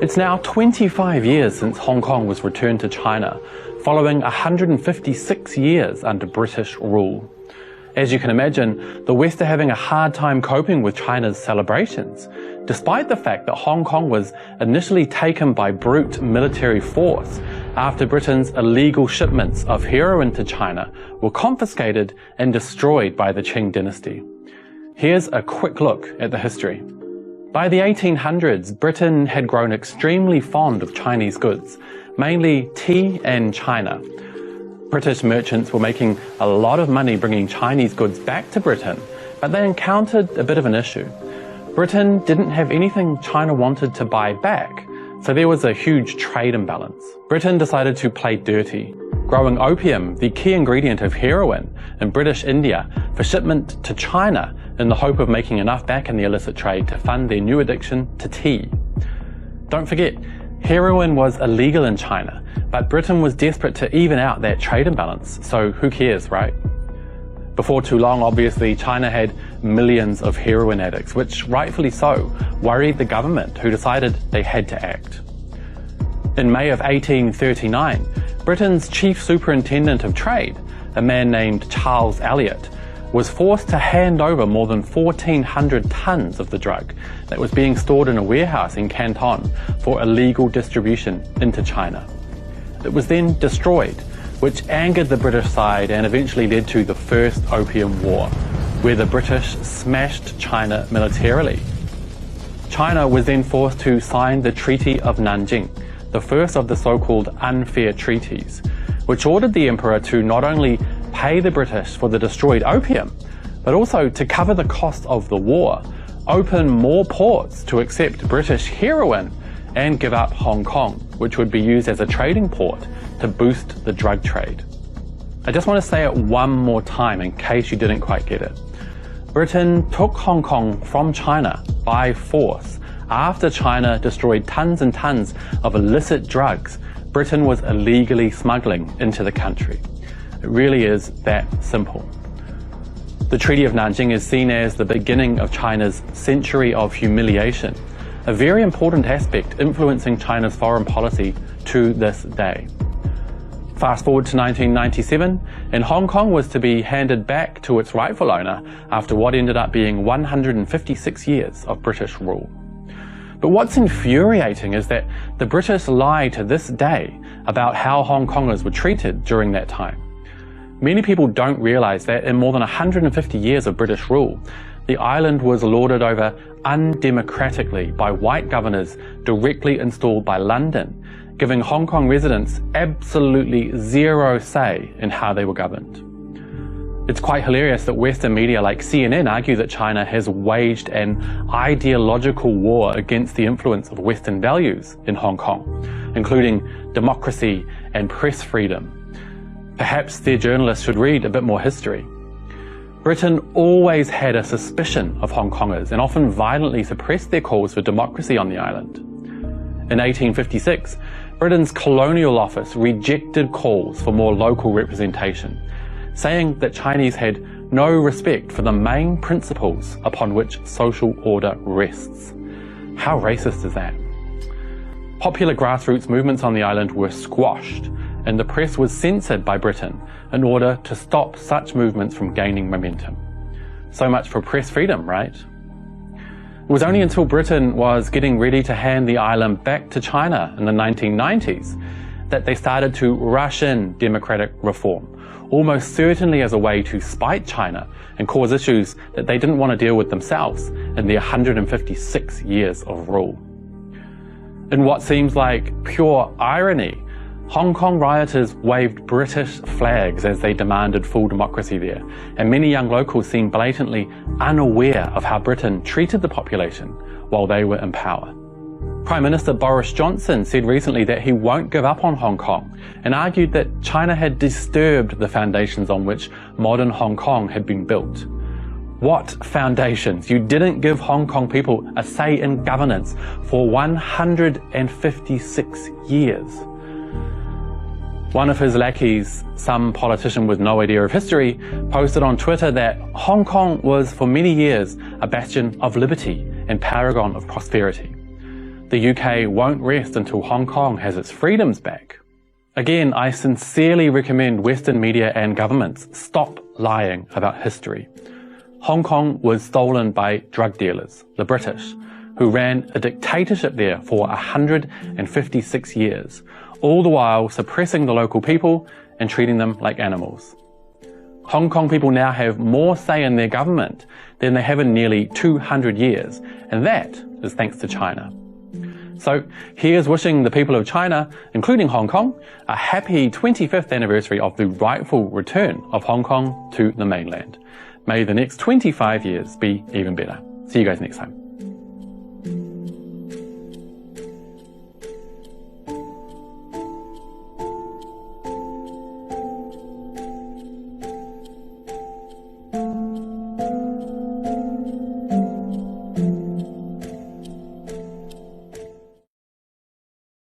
It's now 25 years since Hong Kong was returned to China, following 156 years under British rule. As you can imagine, the West are having a hard time coping with China's celebrations, despite the fact that Hong Kong was initially taken by brute military force after Britain's illegal shipments of heroin to China were confiscated and destroyed by the Qing dynasty. Here's a quick look at the history. By the 1800s, Britain had grown extremely fond of Chinese goods, mainly tea and china. British merchants were making a lot of money bringing Chinese goods back to Britain, but they encountered a bit of an issue. Britain didn't have anything China wanted to buy back, so there was a huge trade imbalance. Britain decided to play dirty, growing opium, the key ingredient of heroin, in British India for shipment to China in the hope of making enough back in the illicit trade to fund their new addiction to tea. Don't forget, heroin was illegal in China, but Britain was desperate to even out that trade imbalance, so who cares, right? Before too long, obviously, China had millions of heroin addicts, which, rightfully so, worried the government, who decided they had to act. In May of 1839, Britain's chief superintendent of trade, a man named Charles Elliot, was forced to hand over more than 1,400 tons of the drug that was being stored in a warehouse in Canton for illegal distribution into China. It was then destroyed, which angered the British side and eventually led to the First Opium War, where the British smashed China militarily. China was then forced to sign the Treaty of Nanjing, the first of the so-called unfair treaties, which ordered the emperor to not only pay the British for the destroyed opium, but also to cover the cost of the war, open more ports to accept British heroin, and give up Hong Kong, which would be used as a trading port to boost the drug trade. I just want to say it one more time in case you didn't quite get it. Britain took Hong Kong from China by force. After China destroyed tons and tons of illicit drugs Britain was illegally smuggling into the country. It really is that simple. The Treaty of Nanjing is seen as the beginning of China's century of humiliation, a very important aspect influencing China's foreign policy to this day. Fast forward to 1997, and Hong Kong was to be handed back to its rightful owner after what ended up being 156 years of British rule. But what's infuriating is that the British lie to this day about how Hong Kongers were treated during that time. Many people don't realise that in more than 150 years of British rule, the island was lorded over undemocratically by white governors directly installed by London, giving Hong Kong residents absolutely zero say in how they were governed. It's quite hilarious that Western media like CNN argue that China has waged an ideological war against the influence of Western values in Hong Kong, including democracy and press freedom. Perhaps their journalists should read a bit more history. Britain always had a suspicion of Hong Kongers and often violently suppressed their calls for democracy on the island. In 1856, Britain's colonial office rejected calls for more local representation, saying that Chinese had no respect for the main principles upon which social order rests. How racist is that? Popular grassroots movements on the island were squashed, and the press was censored by Britain in order to stop such movements from gaining momentum. So much for press freedom, right? It was only until Britain was getting ready to hand the island back to China in the 1990s that they started to rush in democratic reform, almost certainly as a way to spite China and cause issues that they didn't want to deal with themselves in their 156 years of rule. In what seems like pure irony, Hong Kong rioters waved British flags as they demanded full democracy there, and many young locals seemed blatantly unaware of how Britain treated the population while they were in power. Prime Minister Boris Johnson said recently that he won't give up on Hong Kong and argued that China had disturbed the foundations on which modern Hong Kong had been built. What foundations? You didn't give Hong Kong people a say in governance for 156 years. One of his lackeys, some politician with no idea of history, posted on Twitter that Hong Kong was for many years a bastion of liberty and paragon of prosperity. The UK won't rest until Hong Kong has its freedoms back. Again, I sincerely recommend Western media and governments stop lying about history. Hong Kong was stolen by drug dealers, the British, who ran a dictatorship there for 156 years, all the while suppressing the local people and treating them like animals. Hong Kong people now have more say in their government than they have in nearly 200 years, and that is thanks to China. So here's wishing the people of China, including Hong Kong, a happy 25th anniversary of the rightful return of Hong Kong to the mainland. May the next 25 years be even better. See you guys next time.